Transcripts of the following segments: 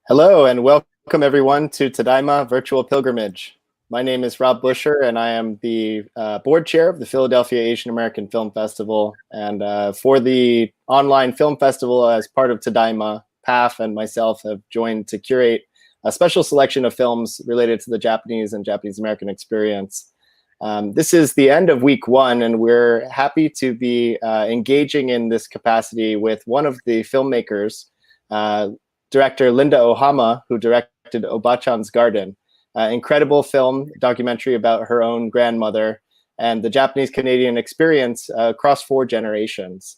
Hello and welcome everyone to Tadaima Virtual Pilgrimage. My name is Rob Buscher and I am the board chair of the Philadelphia Asian American Film Festival. And for the online film festival as part of Tadaima, PAF and myself have joined to curate a special selection of films related to the Japanese and Japanese American experience. This is the end of week one and we're happy to be engaging in this capacity with one of the filmmakers, director Linda Ohama, who directed Obāchan's Garden, incredible film documentary about her own grandmother and the Japanese-Canadian experience across 4 generations.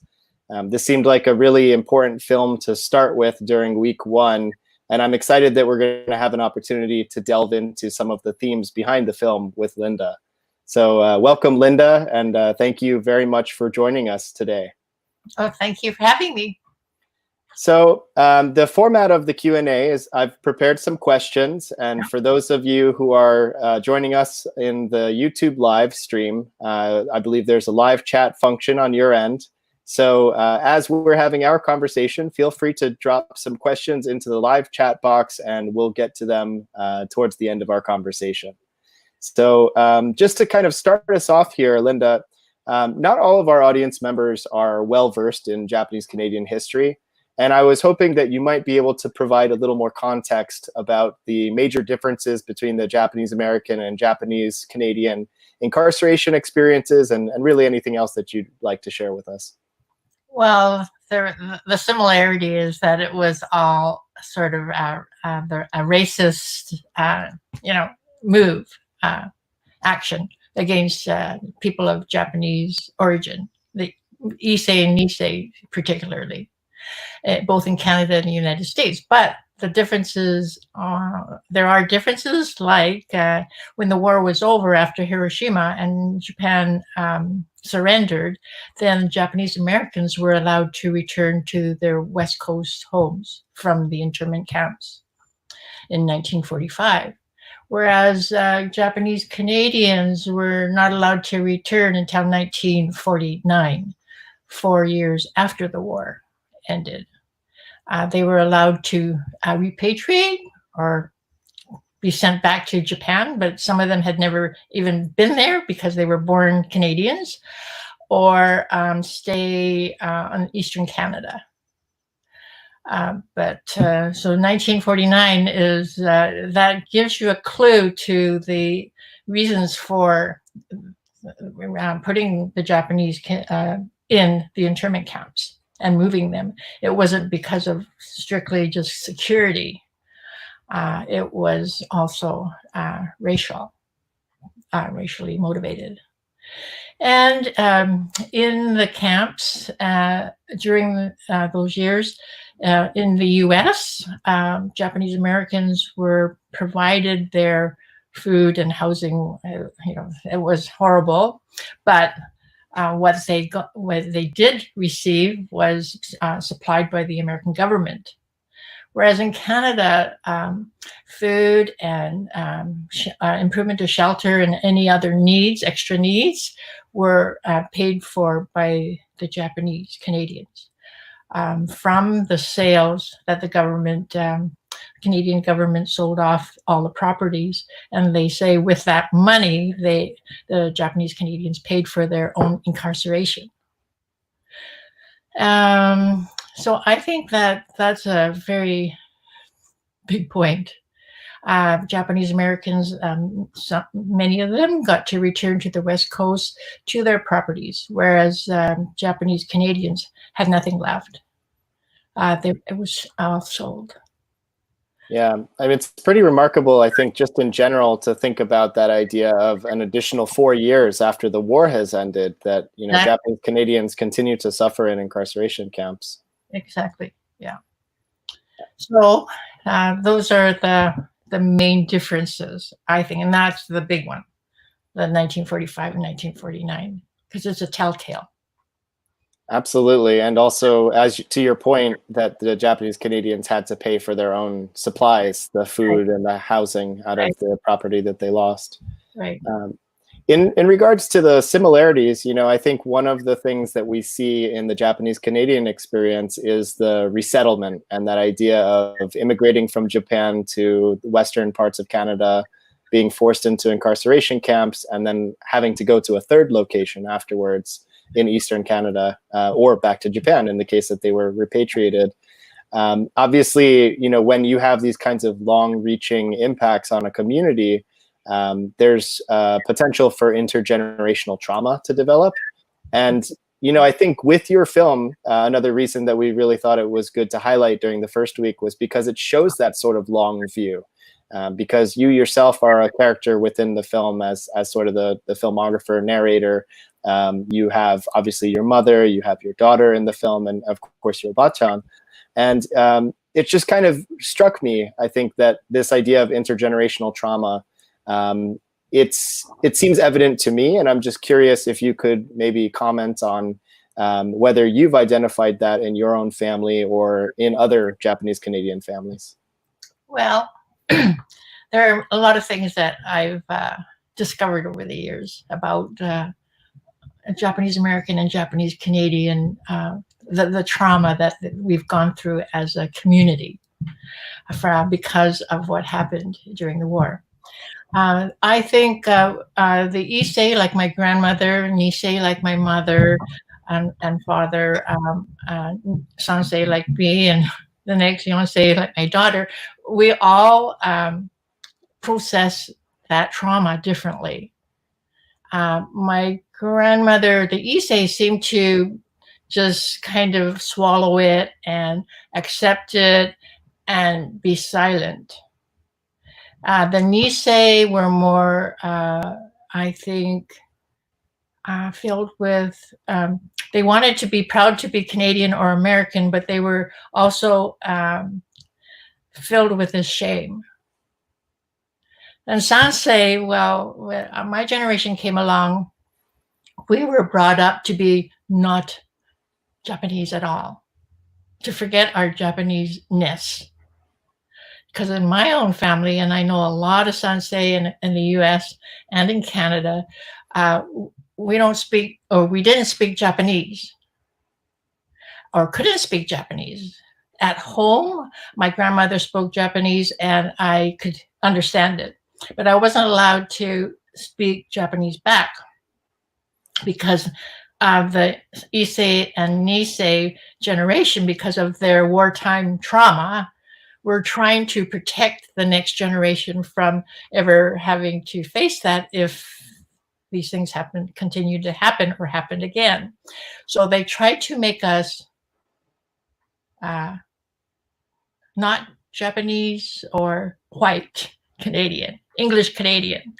This seemed like a really important film to start with during week one, and I'm excited that we're going to have an opportunity to delve into some of the themes behind the film with Linda. So welcome, Linda, and thank you very much for joining us today. Oh, thank you for having me. So the format of the Q&A is I've prepared some questions, and for those of you who are joining us in the YouTube live stream, I believe there's a live chat function on your end. So as we're having our conversation, feel free to drop some questions into the live chat box and we'll get to them towards the end of our conversation. So just to kind of start us off here, Linda, not all of our audience members are well versed in Japanese Canadian history. And I was hoping that you might be able to provide a little more context about the major differences between the Japanese American and Japanese Canadian incarceration experiences and really anything else that you'd like to share with us. Well, the similarity is that it was all sort of a racist, action against people of Japanese origin, the Issei and Nisei particularly. Both in Canada and the United States. But the differences there are differences, like when the war was over after Hiroshima and Japan surrendered, then Japanese Americans were allowed to return to their West Coast homes from the internment camps in 1945. Whereas Japanese Canadians were not allowed to return until 1949, 4 years after the war ended. They were allowed to repatriate or be sent back to Japan, but some of them had never even been there because they were born Canadians, or stay in Eastern Canada. So 1949 is, that gives you a clue to the reasons for putting the Japanese in the internment camps and moving them. It wasn't because of strictly just security. It was also racially motivated. And in the camps during those years, in the US, Japanese Americans were provided their food and housing. It was horrible, but what they did receive was supplied by the American government. Whereas in Canada, food and improvement to shelter and any other needs, extra needs, were paid for by the Japanese Canadians from the sales that the government, Canadian government, sold off all the properties, and they say with that money, the Japanese Canadians paid for their own incarceration. So I think that that's a very big point. Japanese Americans, many of them got to return to the West Coast to their properties, whereas Japanese Canadians had nothing left. It was all sold. Yeah, I mean, it's pretty remarkable, I think, just in general, to think about that idea of an additional 4 years after the war has ended, that Japanese Canadians continue to suffer in incarceration camps. Exactly. Yeah. So those are the main differences, I think, and that's the big one, the 1945 and 1949, because it's a telltale. Absolutely. And also, to your point, that the Japanese Canadians had to pay for their own supplies, the food and the housing out of the property that they lost. Right. In regards to the similarities, I think one of the things that we see in the Japanese Canadian experience is the resettlement and that idea of immigrating from Japan to the western parts of Canada, being forced into incarceration camps, and then having to go to a third location afterwards in Eastern Canada, or back to Japan in the case that they were repatriated. Obviously, when you have these kinds of long-reaching impacts on a community, there's potential for intergenerational trauma to develop. And, I think with your film, another reason that we really thought it was good to highlight during the first week was because it shows that sort of long view. Because you yourself are a character within the film as sort of the filmographer, narrator. You have obviously your mother, you have your daughter in the film, and of course your Obāchan. And it just kind of struck me, I think, that this idea of intergenerational trauma, it seems evident to me, and I'm just curious if you could maybe comment on whether you've identified that in your own family or in other Japanese Canadian families. Well, there are a lot of things that I've discovered over the years about Japanese American and Japanese Canadian, the trauma that we've gone through as a community because of what happened during the war. I think the Issei, like my grandmother, Nisei, like my mother and father, Sansei, like me, and the next Yonsei, like my daughter, we all process that trauma differently. My grandmother, the Issei, seemed to just kind of swallow it and accept it and be silent. The Nisei were more, I think, filled with, they wanted to be proud to be Canadian or American, but they were also filled with this shame. And Sansei, well, when my generation came along, we were brought up to be not Japanese at all, to forget our Japanese-ness. Because in my own family, and I know a lot of Sansei in the US and in Canada, we don't speak, or we didn't speak Japanese, or couldn't speak Japanese. At home, my grandmother spoke Japanese and I could understand it, but I wasn't allowed to speak Japanese back because of the Issei and Nisei generation, because of their wartime trauma. We're trying to protect the next generation from ever having to face that if these things continue to happen or happened again. So they tried to make us not Japanese or white Canadian, English Canadian.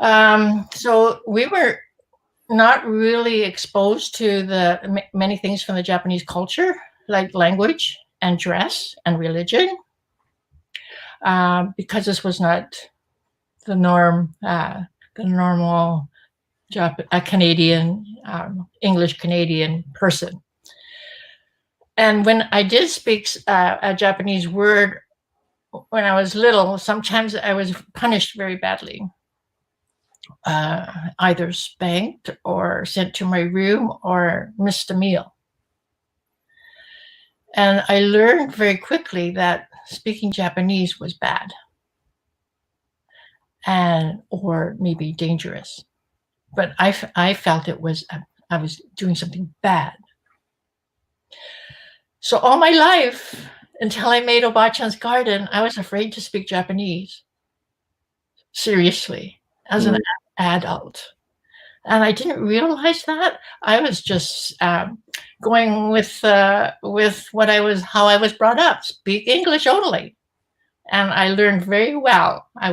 So we were not really exposed to the many things from the Japanese culture, like language and dress and religion, because this was not the norm, the normal Canadian, English Canadian person. And when I did speak a Japanese word when I was little, sometimes I was punished very badly, either spanked or sent to my room or missed a meal. And I learned very quickly that speaking Japanese was bad or maybe dangerous. But I felt it was, I was doing something bad. So all my life, until I made Obāchan's Garden, I was afraid to speak Japanese, how as an adult. And I didn't realize that. I was just going with what how I was brought up, speak English only. And I learned very well. I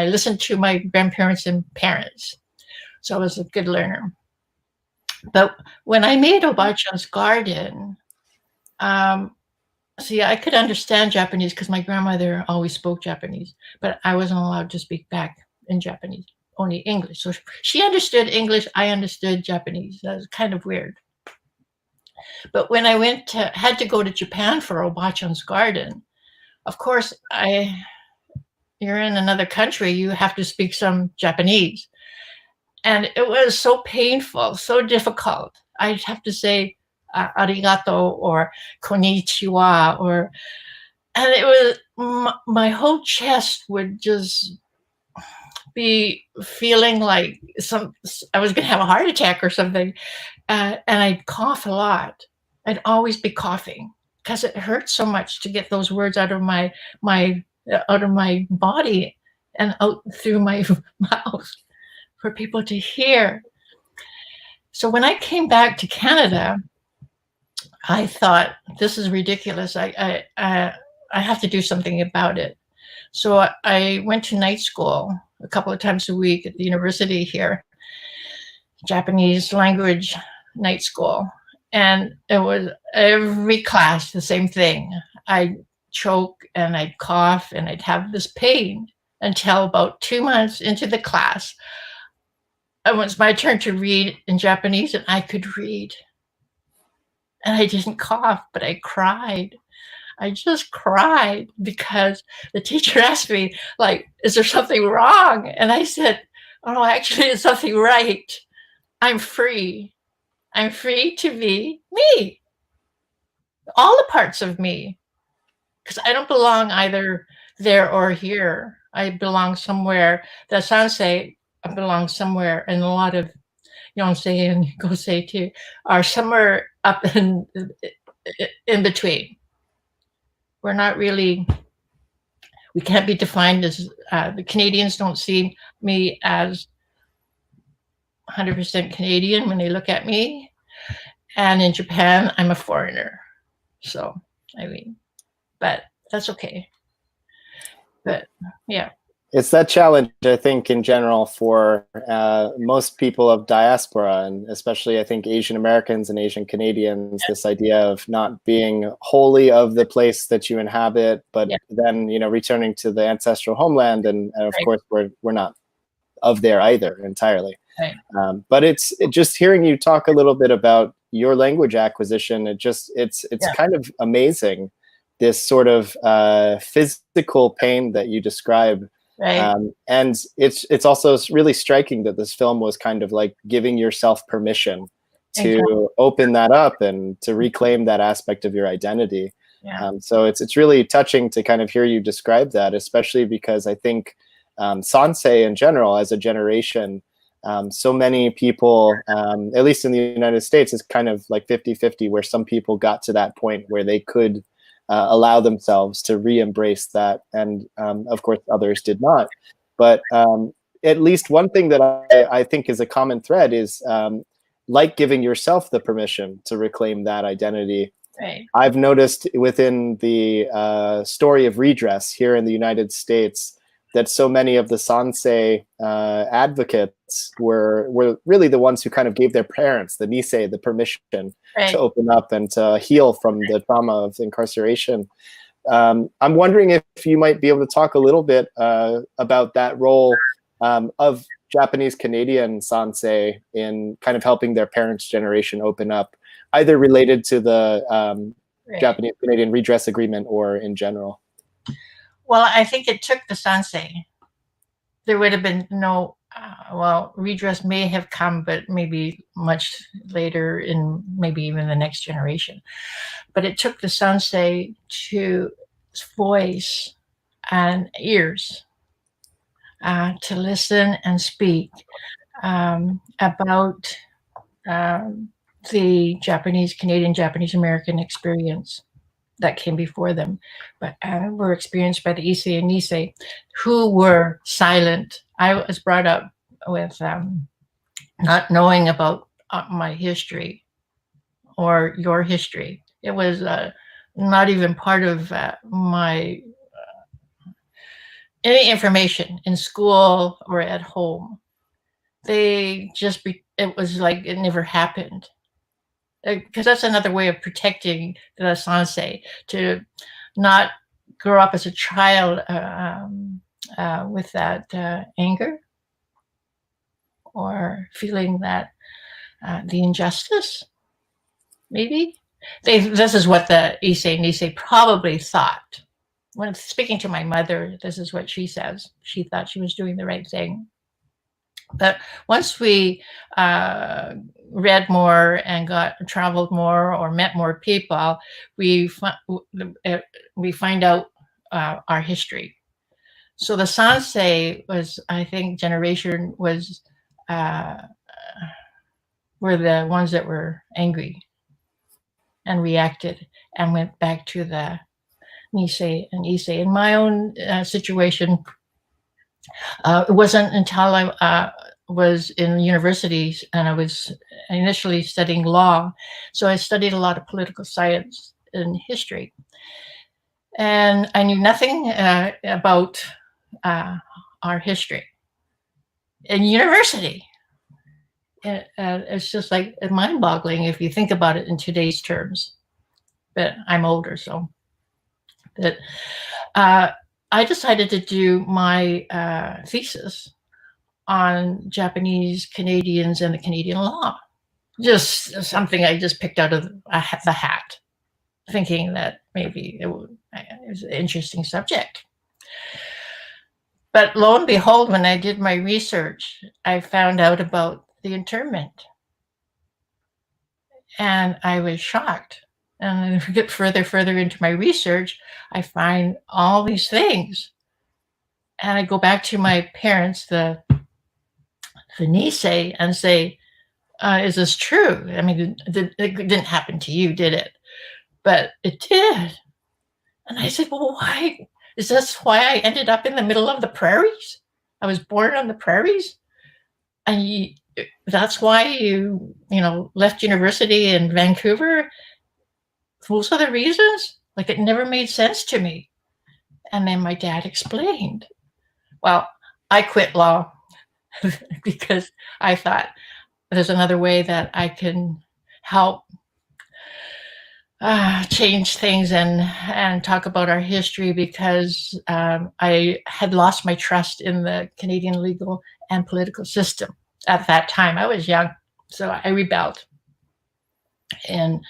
listened to my grandparents and parents. So I was a good learner. But when I made Obāchan's Garden, see, I could understand Japanese because my grandmother always spoke Japanese, but I wasn't allowed to speak back in Japanese, only English. So she understood English, I understood Japanese. That was kind of weird. But when I had to go to Japan for Obāchan's Garden, of course, I you're in another country, you have to speak some Japanese. And it was so painful, so difficult. I'd have to say arigato or konnichiwa, and it was, my whole chest would just be feeling like I was going to have a heart attack or something. And I'd cough a lot. I'd always be coughing because it hurt so much to get those words out of my body and out through my mouth for people to hear. So when I came back to Canada, I thought, this is ridiculous. I have to do something about it. So I went to night school a couple of times a week at the university here, Japanese language night school. And it was every class the same thing. I'd choke and I'd cough and I'd have this pain until about 2 months into the class. It was my turn to read in Japanese, and I could read. And I didn't cough, but I cried. I just cried because the teacher asked me, like, is there something wrong? And I said, oh, no, actually, there's something right. I'm free. I'm free to be me. All the parts of me. Because I don't belong either there or here. I belong somewhere. The Sansei belongs somewhere, and a lot of Yonsei and Gosei too are somewhere up in between. We're not really, we can't be defined as, the Canadians don't see me as 100% Canadian when they look at me. And in Japan, I'm a foreigner. So, I mean, but that's okay. But yeah. It's that challenge, I think, in general for most people of diaspora, and especially, I think, Asian Americans and Asian Canadians, this idea of not being wholly of the place that you inhabit, but then, you know, returning to the ancestral homeland. And of course, we're not of there either entirely. Right. But it's just hearing you talk a little bit about your language acquisition. It's kind of amazing, this sort of physical pain that you describe. Right. And it's also really striking that this film was kind of like giving yourself permission to open that up and to reclaim that aspect of your identity. Yeah. So it's really touching to kind of hear you describe that, especially because I think Sansei in general, as a generation, so many people, at least in the United States, is kind of like 50-50, where some people got to that point where they could allow themselves to re-embrace that, and of course others did not. But at least one thing that I think is a common thread is like giving yourself the permission to reclaim that identity. Right. I've noticed within the story of redress here in the United States that so many of the Sansei advocates were really the ones who kind of gave their parents, the Nisei, the permission to open up and to heal from the trauma of incarceration. I'm wondering if you might be able to talk a little bit about that role of Japanese Canadian Sansei in kind of helping their parents' generation open up, either related to the Japanese Canadian redress agreement or in general. Well, I think it took the Sansei. There would have been no, redress may have come, but maybe much later in maybe even the next generation. But it took the Sansei to voice and ears to listen and speak about the Japanese, Canadian, Japanese American experience that came before them, but were experienced by the Issei and Nisei, who were silent. I was brought up with not knowing about my history or your history. It was not even part of my any information in school or at home. They just it was like it never happened. Because that's another way of protecting the Sansei, to not grow up as a child with that anger or feeling that the injustice, maybe. This is what the Issei Nisei probably thought. when speaking to my mother, this is what she says. She thought she was doing the right thing. But once we read more and traveled more or met more people, we find out our history. So the Sansei was, I think, generation was were the ones that were angry and reacted and went back to the Nisei and Issei. In my own situation, it wasn't until I was in universities and I was initially studying law. So I studied a lot of political science and history. And I knew nothing about our history in university. It's just like mind-boggling if you think about it in today's terms. But I'm older, so that I decided to do my thesis on Japanese Canadians and the Canadian law. Just something I just picked out of the hat, thinking that maybe it was an interesting subject. But lo and behold, when I did my research, I found out about the internment. And I was shocked. And as I get further into my research, I find all these things. And I go back to my parents, the Nisei, and say, is this true? I mean, it didn't happen to you, did it? But it did. And I said, well, why? Is this why I ended up in the middle of the prairies? I was born on the prairies? And that's why you left university in Vancouver? Those are the reasons? Like, it never made sense to me. And then my dad explained. Well, I quit law because I thought there's another way that I can help change things and talk about our history, because I had lost my trust in the Canadian legal and political system at that time. I was young, so I rebelled. And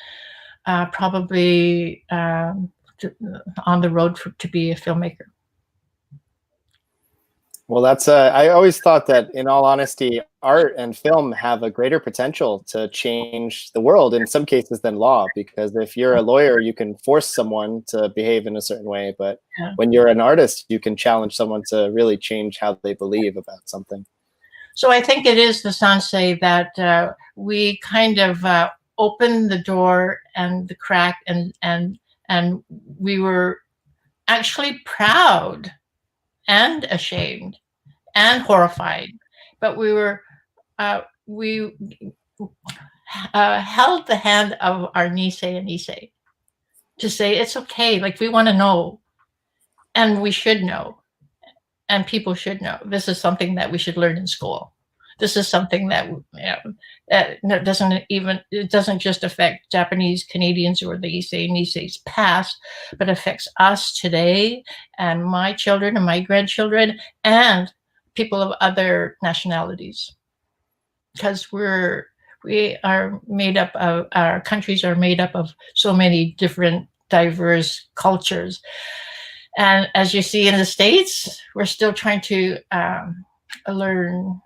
probably on the road to be a filmmaker. Well, that's I always thought that, in all honesty, art and film have a greater potential to change the world in some cases than law, because if you're a lawyer, you can force someone to behave in a certain way, but when you're an artist, you can challenge someone to really change how they believe about something. So I think it is the Sansei that we kind of opened the door and the crack, and we were actually proud and ashamed and horrified, but we were held the hand of our Nisei and Issei to say it's okay. Like, we want to know, and we should know, and people should know. This is something that we should learn in school. This is something that that doesn't just affect Japanese Canadians or the Issei and Issei's past, but affects us today and my children and my grandchildren and people of other nationalities, because we are made up of, our countries are made up of so many different diverse cultures. And as you see in the States, we're still trying to learn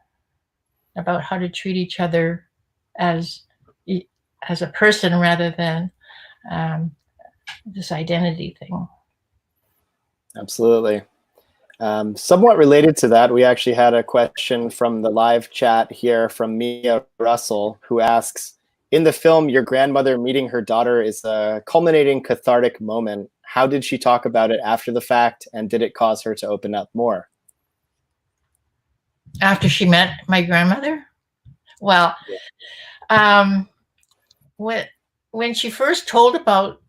about how to treat each other as a person rather than this identity thing. Absolutely. Somewhat related to that, we actually had a question from the live chat here from Mia Russell, who asks, in the film, your grandmother meeting her daughter is a culminating cathartic moment. How did she talk about it after the fact, and did it cause her to open up more? After she met my grandmother? Well, when she first told about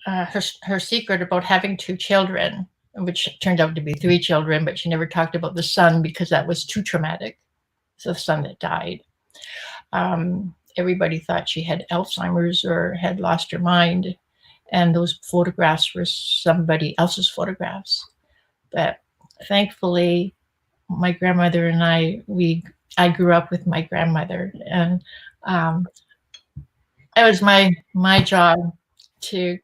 her secret about having 2 children, which turned out to be 3 children, but she never talked about the son because that was too traumatic. So the son that died. Everybody thought she had Alzheimer's or had lost her mind, and those photographs were somebody else's photographs. But thankfully, my grandmother and I grew up with my grandmother, and it was my job to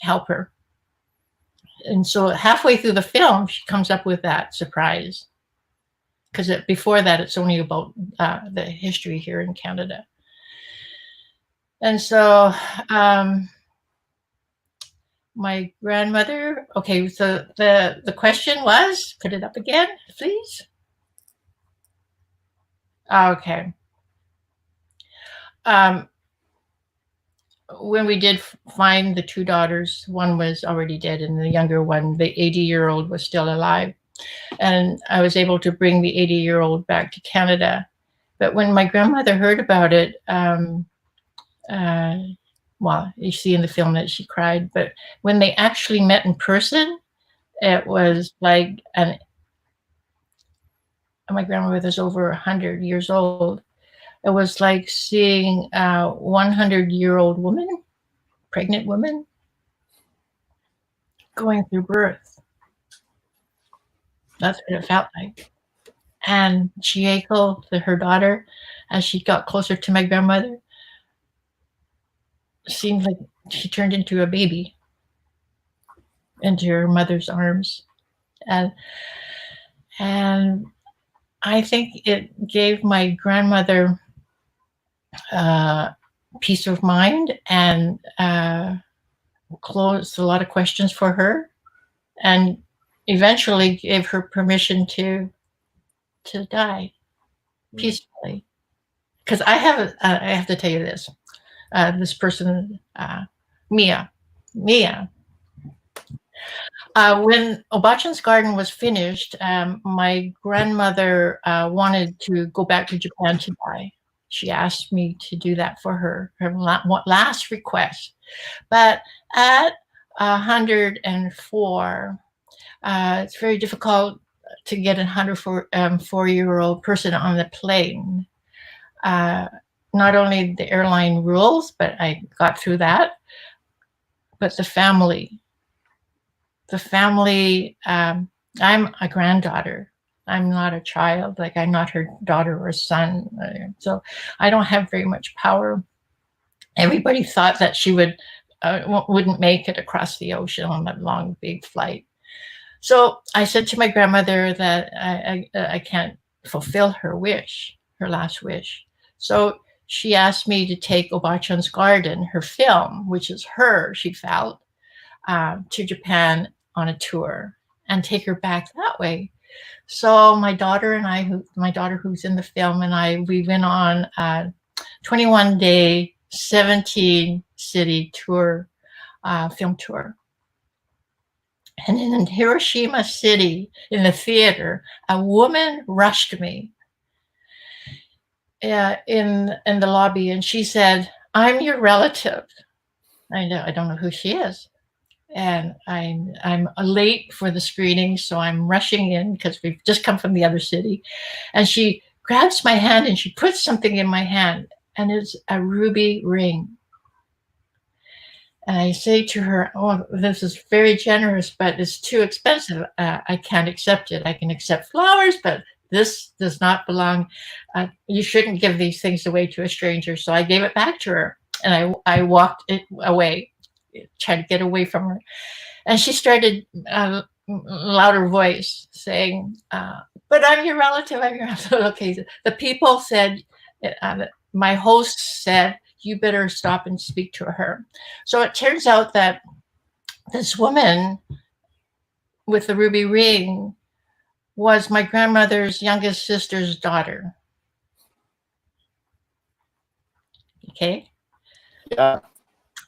help her And so halfway through the film, she comes up with that surprise. Because before that, it's only about the history here in Canada. And so my grandmother, okay, so the question was, put it up again, please. Okay. When we did find the two daughters, one was already dead and the younger one, the 80-year-old, was still alive. And I was able to bring the 80-year-old back to Canada. But when my grandmother heard about it, well, you see in the film that she cried, but when they actually met in person, it was like, my grandmother was over 100 years old. It was like seeing a 100-year-old woman, pregnant woman, going through birth. That's what it felt like. And Chieko, her daughter, as she got closer to my grandmother, seemed like she turned into a baby, into her mother's arms. And I think it gave my grandmother peace of mind and closed a lot of questions for her, and eventually gave her permission to die peacefully. Because I have to tell you this. This person, Mia. When Obāchan's garden was finished, my grandmother wanted to go back to Japan to die. She asked me to do that for her last request. But at 104, it's very difficult to get a 104-year-old person on the plane. Not only the airline rules, but I got through that, but the family. I'm a granddaughter. I'm not a child. Like, I'm not her daughter or son. So I don't have very much power. Everybody thought that she wouldn't make it across the ocean on that long, big flight. So I said to my grandmother that I can't fulfill her wish, her last wish. So she asked me to take Obāchan's Garden, her film, which is her, she felt, to Japan on a tour and take her back that way. So my daughter and I, my daughter who's in the film, and I, we went on a 21-day, 17-city tour, film tour. And in Hiroshima City, in the theater, a woman rushed me in the lobby, and she said, "I'm your relative." I don't know who she is. And I'm late for the screening, so I'm rushing in because we've just come from the other city. And she grabs my hand and she puts something in my hand, and it's a ruby ring. And I say to her, "Oh, this is very generous, but it's too expensive. I can't accept it. I can accept flowers, but this does not belong. You shouldn't give these things away to a stranger." So I gave it back to her, and I walked it away, trying to get away from her. And she started louder voice saying, "But I'm your relative, I'm your relative." Okay, the people said, my host said, "You better stop and speak to her." So it turns out that this woman with the ruby ring was my grandmother's youngest sister's daughter. Okay? Yeah.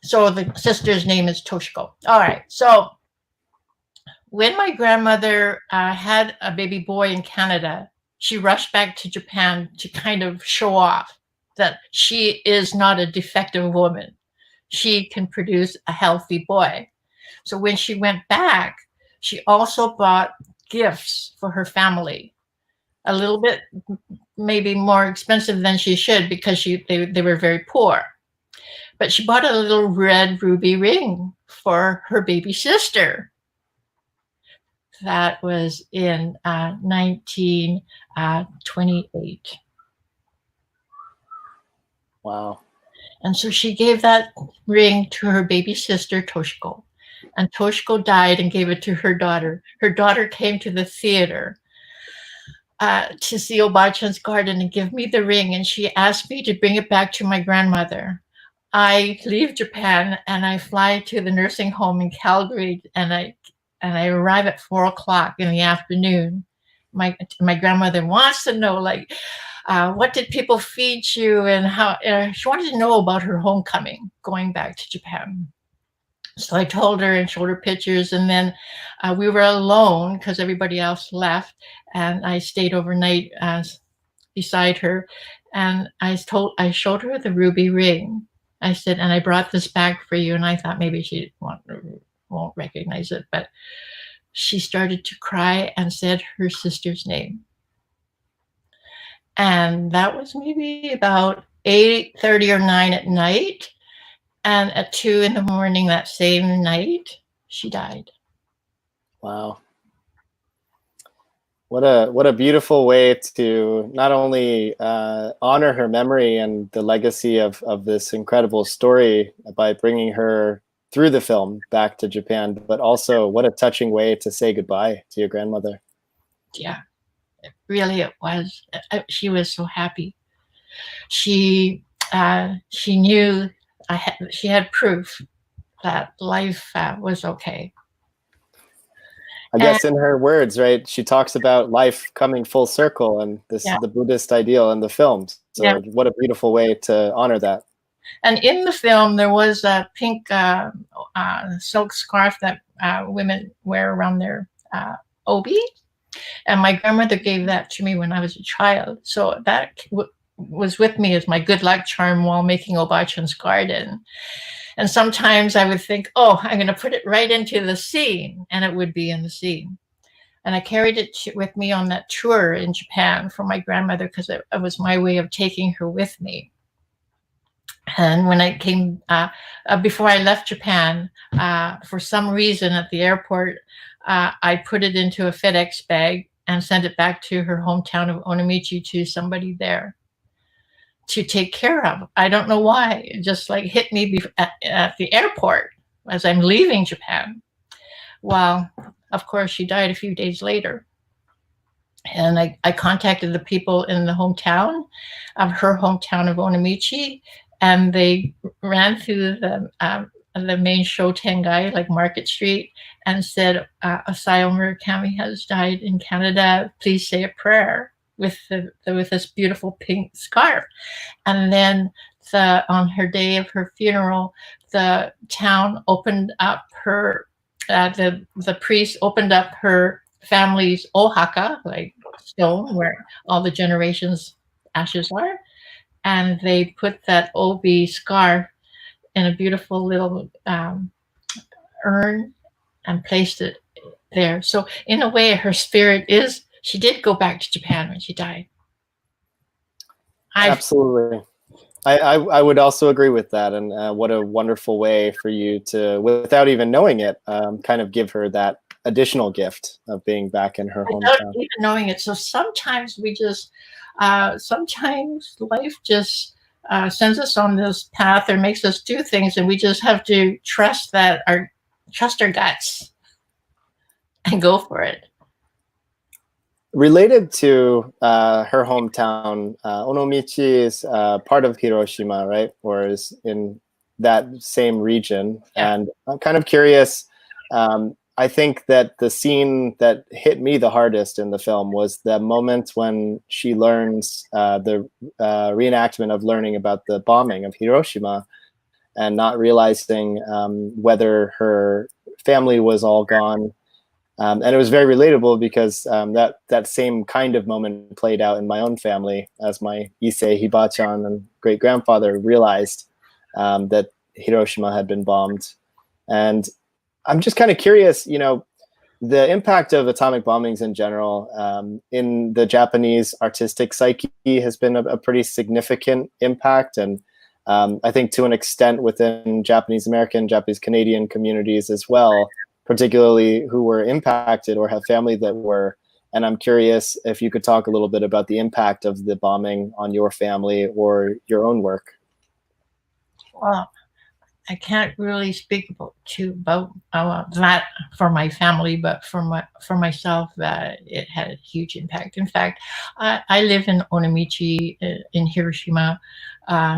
So the sister's name is Toshiko. All right. So when my grandmother had a baby boy in Canada, she rushed back to Japan to kind of show off that she is not a defective woman. She can produce a healthy boy. So when she went back, she also bought gifts for her family, a little bit maybe more expensive than she should because they were very poor. But she bought a little red ruby ring for her baby sister. That was in 1928. Wow. And so she gave that ring to her baby sister, Toshiko. and Toshiko died and gave it to her daughter. Her daughter came to the theater to see Obāchan's garden and give me the ring, and she asked me to bring it back to my grandmother. I leave Japan and I fly to the nursing home in Calgary, and I arrive at 4 o'clock in the afternoon. My grandmother wants to know, like, what did people feed you, and how she wanted to know about her homecoming, going back to Japan. So I told her and showed her pictures, and then we were alone because everybody else left, and I stayed overnight beside her, and I showed her the ruby ring. I said, and I brought this back for you, and I thought maybe she won't recognize it, but she started to cry and said her sister's name. And that was maybe about 8:30 or 9 at night. And at 2 in the morning that same night, she died. Wow. What a beautiful way to not only honor her memory and the legacy of this incredible story by bringing her through the film back to Japan, but also what a touching way to say goodbye to your grandmother. Yeah, really it was. She was so happy. She knew she had proof that life was okay. I guess in her words, right, she talks about life coming full circle and the Buddhist ideal in the film. So what a beautiful way to honor that. And in the film, there was a pink silk scarf that women wear around their obi. And my grandmother gave that to me when I was a child. So that was with me as my good luck charm while making Obāchan's garden. And sometimes I would think, oh, I'm going to put it right into the scene, and it would be in the scene. And I carried it with me on that tour in Japan for my grandmother because it was my way of taking her with me. And when I came, before I left Japan, for some reason at the airport, I put it into a FedEx bag and sent it back to her hometown of Onomichi to somebody there to take care of. I don't know why. It just like hit me at the airport as I'm leaving Japan. Well, of course, she died a few days later. And I contacted the people in the hometown of her hometown of Onomichi, and they ran through the main Shotengai, like Market Street, and said, Asayo Murakami has died in Canada. Please say a prayer with this beautiful pink scarf. And then on her day of her funeral, the town opened up her, the priest opened up her family's ohaka, like stone where all the generations' ashes are. And they put that obi scarf in a beautiful little urn and placed it there. So in a way, her spirit she did go back to Japan when she died. Absolutely. I would also agree with that. And what a wonderful way for you to, without even knowing it, kind of give her that additional gift of being back in her hometown. Without even knowing it. So sometimes we just, sometimes life just sends us on this path or makes us do things, and we just have to trust our guts and go for it. Related to her hometown, Onomichi is part of Hiroshima, right? Or is in that same region. Yeah. And I'm kind of curious. I think that the scene that hit me the hardest in the film was the moment when she learns the reenactment of learning about the bombing of Hiroshima and not realizing whether her family was all gone. And it was very relatable because that same kind of moment played out in my own family as my Issei Hibachan and great-grandfather realized that Hiroshima had been bombed. And I'm just kind of curious, the impact of atomic bombings in general in the Japanese artistic psyche has been a pretty significant impact. And I think to an extent within Japanese American, Japanese Canadian communities as well, particularly who were impacted or have family that were. And I'm curious if you could talk a little bit about the impact of the bombing on your family or your own work. Well, I can't really speak about that for my family, but for myself, that it had a huge impact. In fact, I live in Onamichi in Hiroshima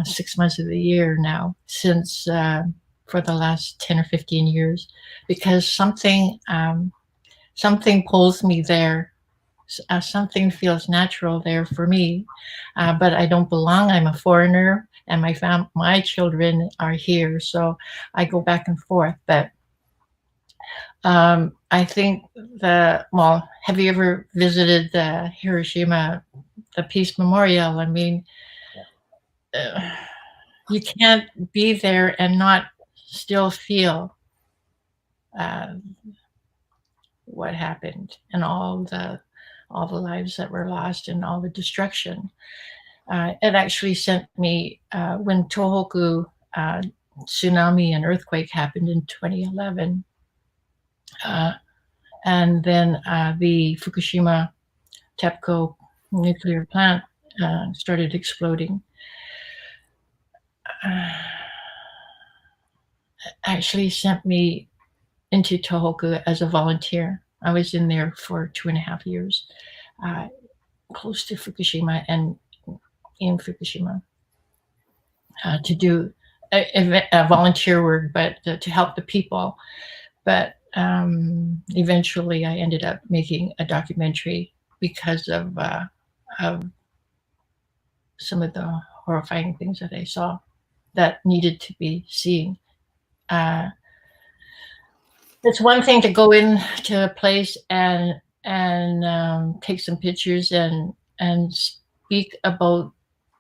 6 months of the year now, since for the last 10 or 15 years, because something pulls me there. Something feels natural there for me, but I don't belong. I'm a foreigner, and my children are here, so I go back and forth. But I think have you ever visited the Hiroshima, the Peace Memorial? I mean, you can't be there and not still feel what happened, and all the lives that were lost and all the destruction. It actually sent me when Tohoku tsunami and earthquake happened in 2011, and then the Fukushima TEPCO nuclear plant started exploding. Actually sent me into Tohoku as a volunteer. I was in there for 2.5 years, close to Fukushima and in Fukushima, to do a volunteer work, but to help the people. But eventually I ended up making a documentary because of some of the horrifying things that I saw that needed to be seen. It's one thing to go into a place and take some pictures and speak about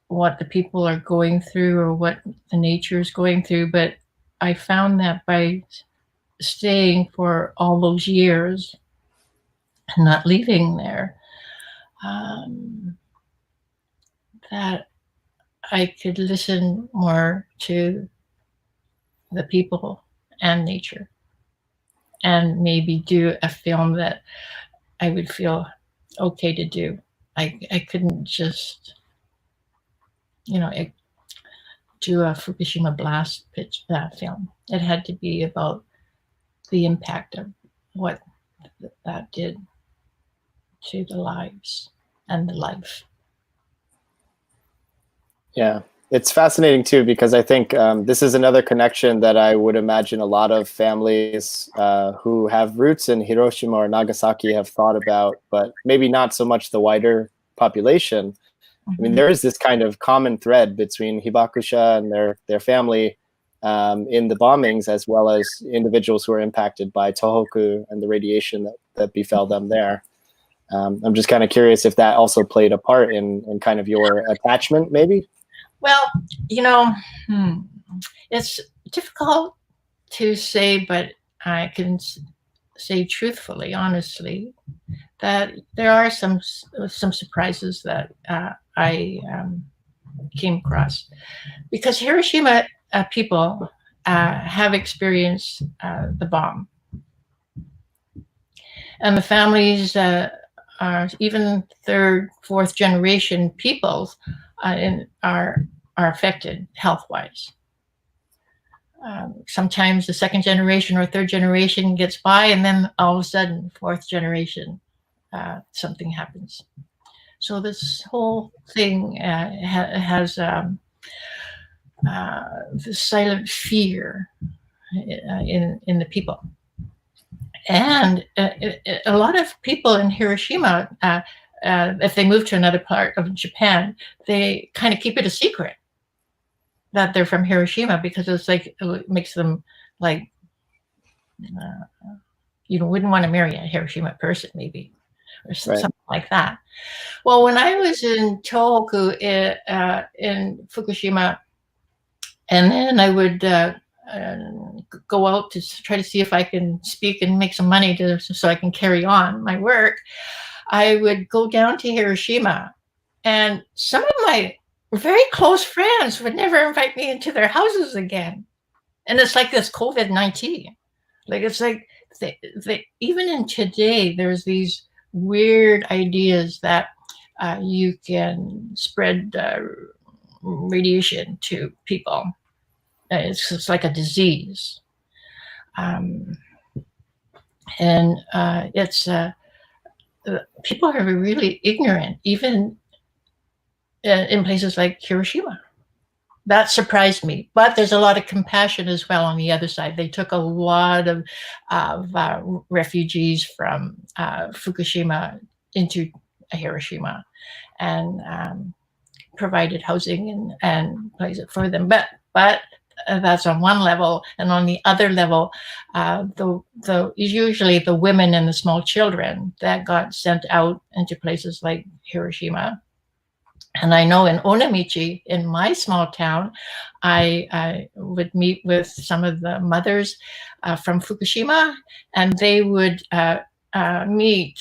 what the people are going through or what the nature is going through, but I found that by staying for all those years and not leaving there, that I could listen more to the people and nature, and maybe do a film that I would feel okay to do. I couldn't just, do a Fukushima blast film. It had to be about the impact of what that did to the lives and the life. Yeah, it's fascinating too, because I think this is another connection that I would imagine a lot of families who have roots in Hiroshima or Nagasaki have thought about, but maybe not so much the wider population. I mean, there is this kind of common thread between hibakusha and their family in the bombings, as well as individuals who are impacted by Tohoku and the radiation that befell them there. I'm just kind of curious if that also played a part in kind of your attachment, maybe? Well, it's difficult to say, but I can say truthfully, honestly, that there are some surprises that I came across, because Hiroshima people have experienced the bomb, and the families are even third, fourth generation peoples are affected health-wise. Sometimes the second generation or third generation gets by, and then all of a sudden, fourth generation, something happens. So this whole thing has this silent fear in the people. And a lot of people in Hiroshima, if they move to another part of Japan, they kind of keep it a secret that they're from Hiroshima, because it's like, it makes them like, you wouldn't want to marry a Hiroshima person, maybe, or something like that. Well, when I was in Tohoku in Fukushima, and then I would go out to try to see if I can speak and make some money so I can carry on my work, I would go down to Hiroshima, and some of my very close friends would never invite me into their houses again. And it's like this COVID-19. Like, it's like even in today, there's these weird ideas that you can spread radiation to people. it's like a disease. And it's people are really ignorant, even in places like Hiroshima. That surprised me, but there's a lot of compassion as well on the other side. They took a lot of refugees from Fukushima into Hiroshima, and provided housing and places for them. But that's on one level, and on the other level, usually the women and the small children that got sent out into places like Hiroshima. And I know in Onamichi, in my small town, I would meet with some of the mothers from Fukushima, and they would meet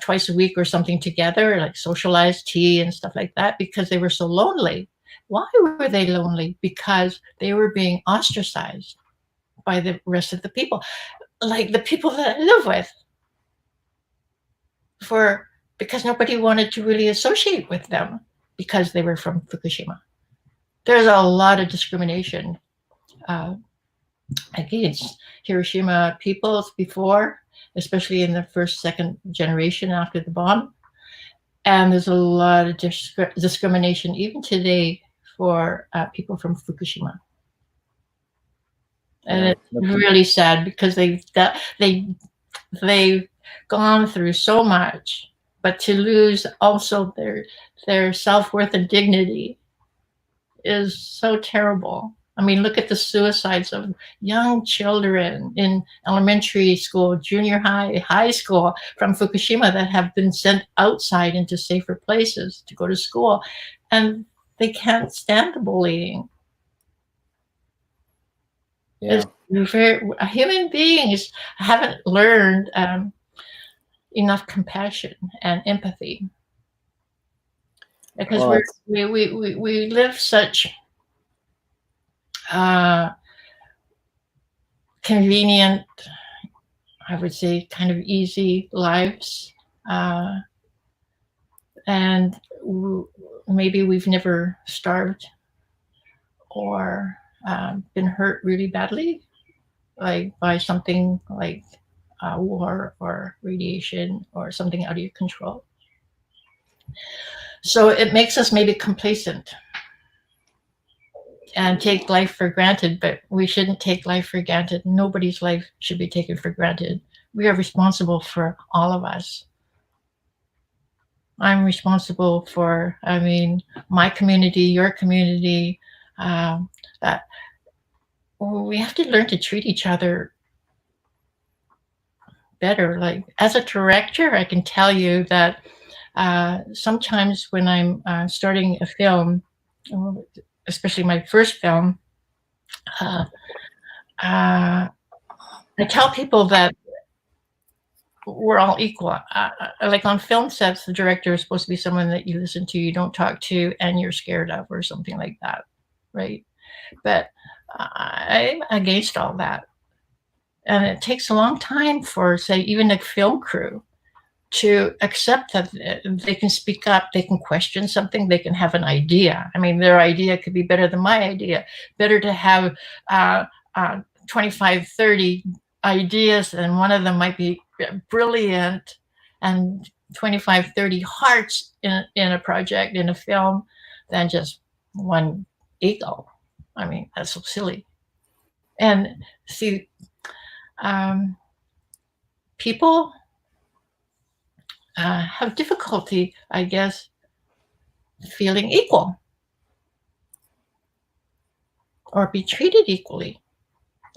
twice a week or something together, like socialize, tea and stuff like that, because they were so lonely. Why were they lonely? Because they were being ostracized by the rest of the people, like the people that I live with, because nobody wanted to really associate with them because they were from Fukushima. There's a lot of discrimination against Hiroshima peoples before, especially in the first, second generation after the bomb. And there's a lot of discrimination even today for people from Fukushima. And it's really sad because they've gone through so much, but to lose also their self-worth and dignity is so terrible. I mean, look at the suicides of young children in elementary school, junior high, high school from Fukushima that have been sent outside into safer places to go to school, and they can't stand the bullying. Yeah. Human beings haven't learned enough compassion and empathy, because we live such convenient, I would say, kind of easy lives, and maybe we've never starved or been hurt really badly, like by something like war or radiation or something out of your control. So it makes us maybe complacent and take life for granted, but we shouldn't take life for granted. Nobody's life should be taken for granted. We are responsible for all of us. I'm responsible for, I mean, my community, your community. That we have to learn to treat each other better. Like, as a director, I can tell you that sometimes when I'm starting a film, especially my first film, I tell people that we're all equal. Like on film sets, the director is supposed to be someone that you listen to, you don't talk to, and you're scared of, or something like that, right? But I'm against all that. And it takes a long time for, say, even a film crew to accept that they can speak up, they can question something, they can have an idea. I mean, their idea could be better than my idea. Better to have 25, 30 ideas, and one of them might be brilliant, and 25, 30 hearts in a project, in a film, than just one ego. I mean, that's so silly. And see, people have difficulty, I guess, feeling equal or be treated equally.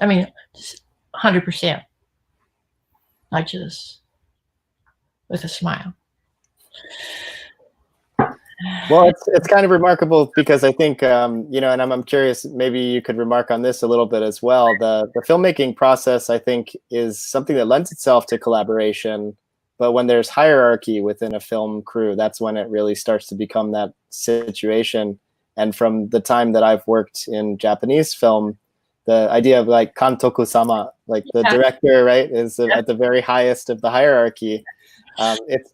I mean, 100%, not just with a smile. Well, it's kind of remarkable because I think, you know, and I'm curious, maybe you could remark on this a little bit as well. The filmmaking process, I think, is something that lends itself to collaboration. But when there's hierarchy within a film crew, that's when it really starts to become that situation. And from the time that I've worked in Japanese film, the idea of like kantoku-sama, like the director, right, is at the very highest of the hierarchy.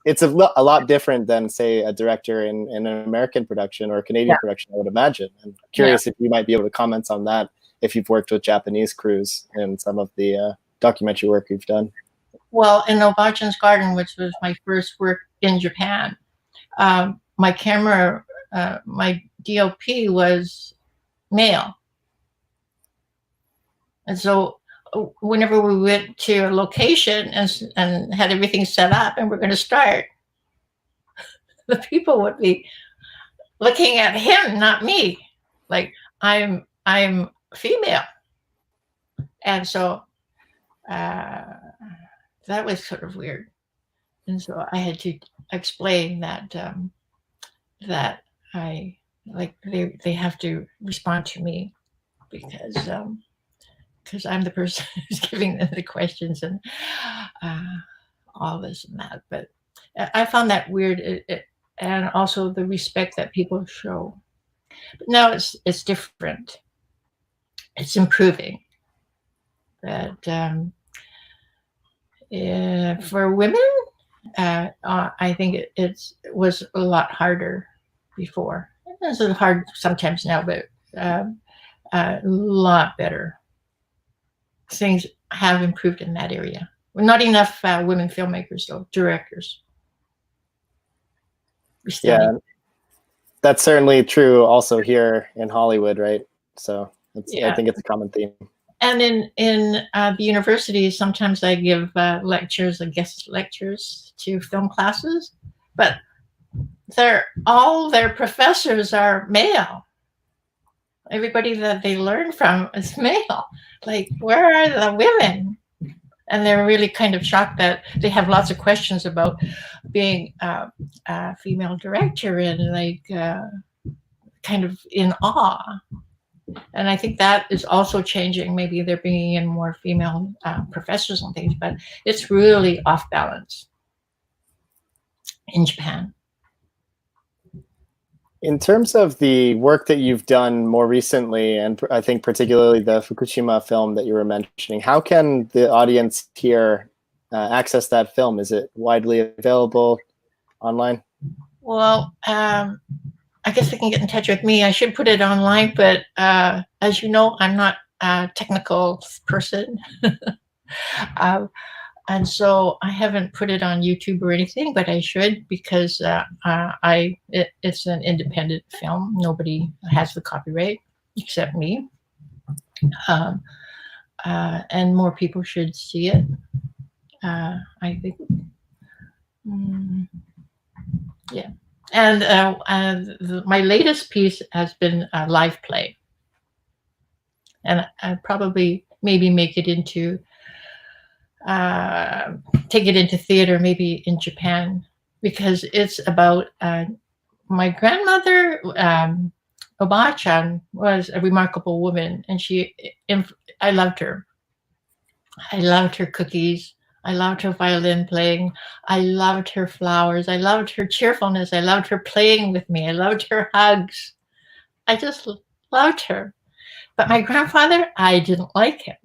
It's a lot different than, say, a director in an American production or a Canadian production, I would imagine. I'm curious if you might be able to comment on that if you've worked with Japanese crews in some of the documentary work you've done. Well, in Obāchan's Garden, which was my first work in Japan, my camera, my DOP was male. And so whenever we went to a location and had everything set up and we're going to start, the people would be looking at him, not me. Like, I'm female. And so that was sort of weird. And so I had to explain that that I like they have to respond to me because I'm the person who's giving them the questions and all this and that. But I found that weird, and also the respect that people show. But now it's different. It's improving. But for women, I think it was a lot harder before. It's hard sometimes now, but a lot better. Things have improved in that area. Not enough women filmmakers, though, directors. Yeah, that's certainly true also here in Hollywood, right? So I think it's a common theme. And in the university, sometimes I give lectures, guest lectures to film classes, but all their professors are male. Everybody that they learn from is male. Like, where are the women? And they're really kind of shocked that they have lots of questions about being a female director and like kind of in awe. And I think that is also changing. Maybe they're bringing in more female professors and things, but it's really off balance in Japan. In terms of the work that you've done more recently, and I think particularly the Fukushima film that you were mentioning, how can the audience here access that film? Is it widely available online? Well, I guess they can get in touch with me. I should put it online, but as you know, I'm not a technical person. And so I haven't put it on YouTube or anything, but I should, because it's an independent film. Nobody has the copyright except me. And more people should see it, I think. Yeah. And my latest piece has been a live play. And I probably maybe make it into take it into theater, maybe in Japan, because it's about my grandmother. Obāchan was a remarkable woman, and I loved her. I loved her cookies. I loved her violin playing. I loved her flowers. I loved her cheerfulness. I loved her playing with me. I loved her hugs. I just loved her. But my grandfather, I didn't like him.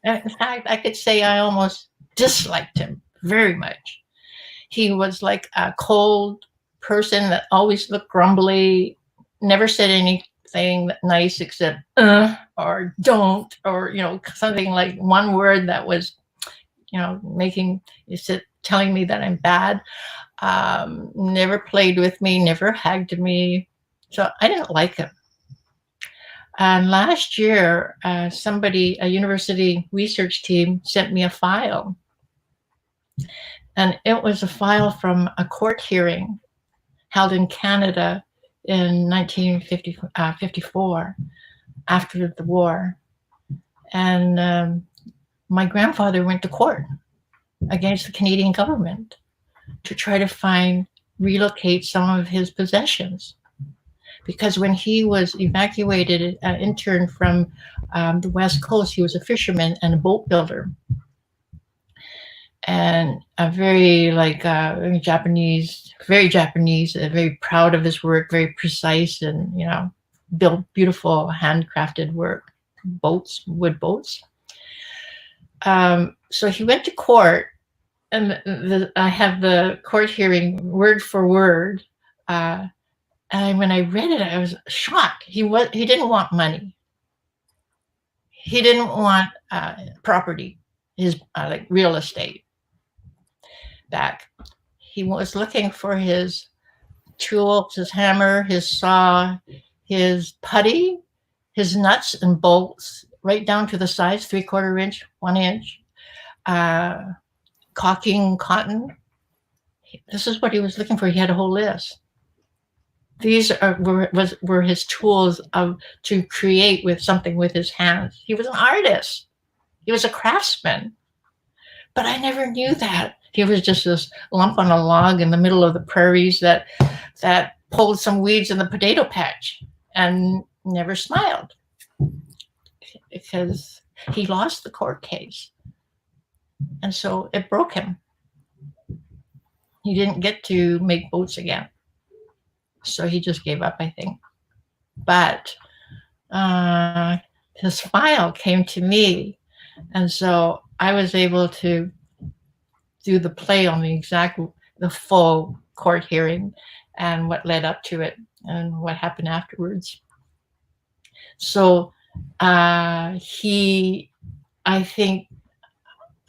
In fact, I could say I almost disliked him very much. He was like a cold person that always looked grumbly, never said anything nice except or don't, or something like one word that was telling me that I'm bad. Never played with me, never hugged me. So I didn't like him. And last year, a university research team sent me a file. And it was a file from a court hearing held in Canada in 1954, after the war. And my grandfather went to court against the Canadian government to try to relocate some of his possessions. Because when he was evacuated, an intern from the West Coast, he was a fisherman and a boat builder. And a very Japanese, very proud of his work, very precise, and built beautiful handcrafted work, wood boats. So he went to court, and I have the court hearing word for word. And when I read it, I was shocked. He didn't want money. he didn't want property, his like real estate back. He was looking for his tools, his hammer, his saw, his putty, his nuts and bolts, right down to the size, 3/4 inch, 1 inch, caulking cotton. This is what he was looking for. He had a whole list. These were his tools to create with something with his hands. He was an artist. He was a craftsman. But I never knew that. He was just this lump on a log in the middle of the prairies that pulled some weeds in the potato patch and never smiled because he lost the court case. And so it broke him. He didn't get to make boats again. So he just gave up, I think. But his file came to me. And so I was able to do the play on the full court hearing and what led up to it and what happened afterwards. So I think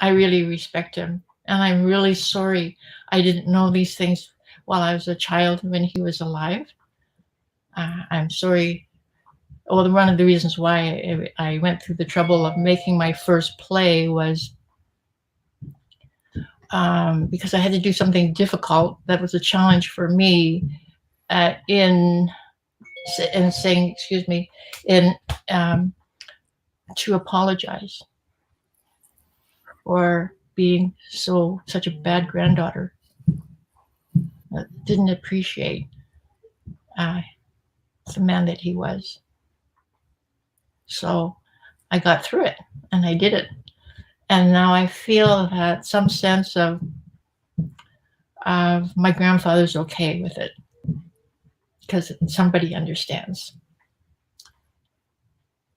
I really respect him. And I'm really sorry I didn't know these things while I was a child when he was alive. I'm sorry. Well, one of the reasons why I went through the trouble of making my first play was because I had to do something difficult that was a challenge for me in saying, excuse me, to apologize for being such a bad granddaughter that didn't appreciate the man that he was. So I got through it and I did it. And now I feel that some sense of my grandfather's okay with it because somebody understands.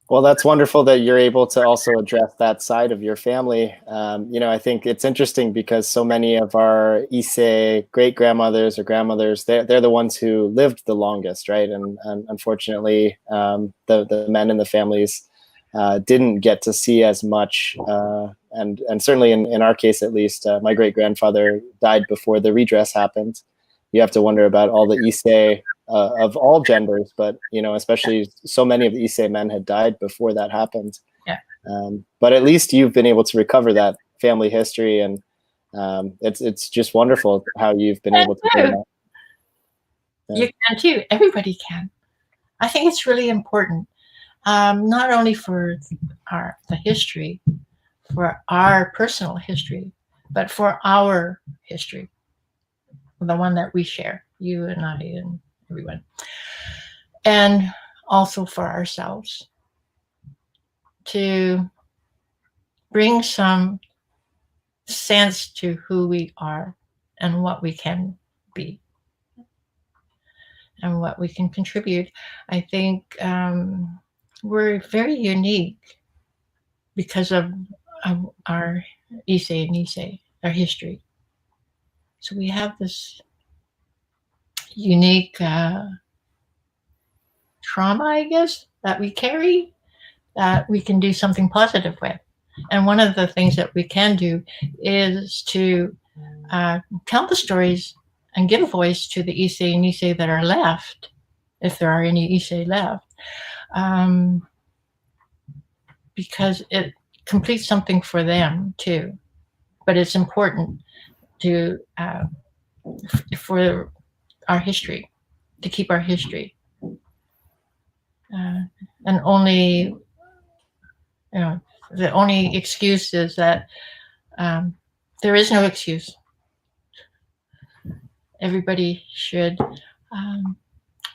Well, that's wonderful that you're able to also address that side of your family. I think it's interesting because so many of our Issei great-grandmothers or grandmothers, they're the ones who lived the longest, right? And unfortunately, the men in the families didn't get to see as much. And certainly in our case, at least, my great-grandfather died before the redress happened. You have to wonder about all the Issei of all genders, but especially so many of the Issei men had died before that happened. Yeah. But at least you've been able to recover that family history, and it's just wonderful how you've been able to do that. Yeah. You can too. Everybody can. I think it's really important, not only for the history, for our personal history, but for our history, the one that we share, you and I and everyone, and also for ourselves, to bring some sense to who we are and what we can be and what we can contribute. I think we're very unique because of our Issei and Nisei, our history. So we have this unique trauma, I guess, that we carry that we can do something positive with. And one of the things that we can do is to tell the stories and give a voice to the Issei and Nisei that are left, if there are any Issei left, because it completes something for them too. But it's important to for our history, to keep our history. And only, the only excuse is that there is no excuse. Everybody should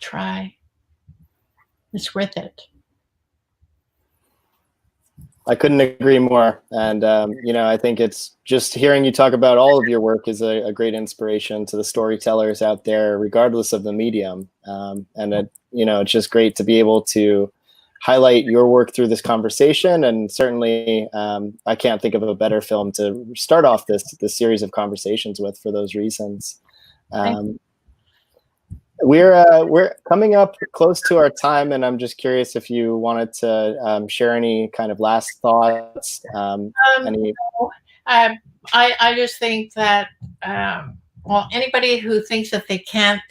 try. It's worth it. I couldn't agree more. And, I think it's just hearing you talk about all of your work is a great inspiration to the storytellers out there, regardless of the medium. And it's just great to be able to highlight your work through this conversation. And certainly, I can't think of a better film to start off this series of conversations with for those reasons. we're coming up close to our time, and I'm just curious if you wanted to share any kind of last thoughts. Any? I just think that well, anybody who thinks that they can't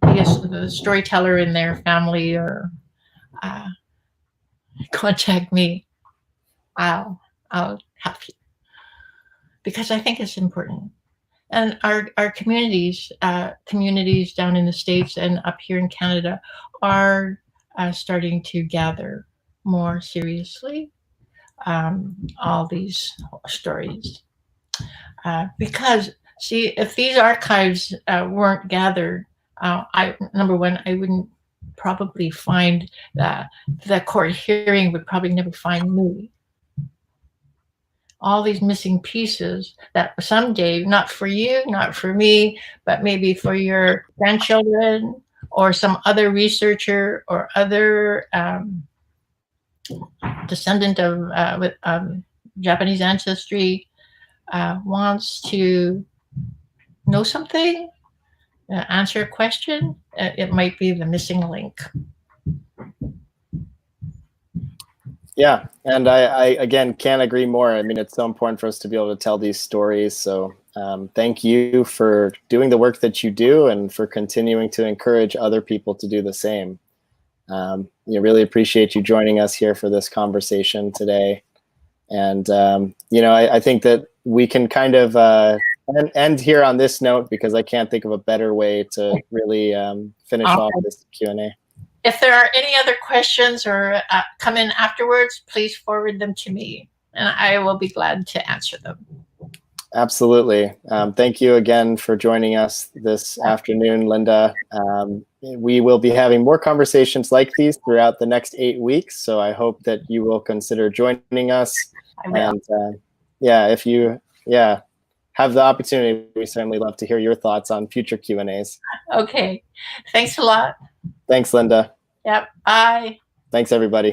be a storyteller in their family or contact me, I'll help you, because I think it's important. And our communities down in the States and up here in Canada are starting to gather more seriously all these stories. Because, see, if these archives weren't gathered, number one, I wouldn't probably find the court hearing would probably never find me. All these missing pieces that someday, not for you, not for me, but maybe for your grandchildren or some other researcher or other descendant of with Japanese ancestry wants to know something, answer a question, it might be the missing link. Yeah, and I again can't agree more. I mean, it's so important for us to be able to tell these stories. So thank you for doing the work that you do and for continuing to encourage other people to do the same. Really appreciate you joining us here for this conversation today. And I think that we can kind of end here on this note, because I can't think of a better way to really finish off this Q&A. If there are any other questions or come in afterwards, please forward them to me, and I will be glad to answer them. Absolutely. Thank you again for joining us this afternoon, Linda. We will be having more conversations like these throughout the next 8 weeks, so I hope that you will consider joining us. I will. And if you have the opportunity, we certainly love to hear your thoughts on future Q&As. Okay. Thanks a lot. Thanks, Linda. Yep. Bye. Thanks, everybody.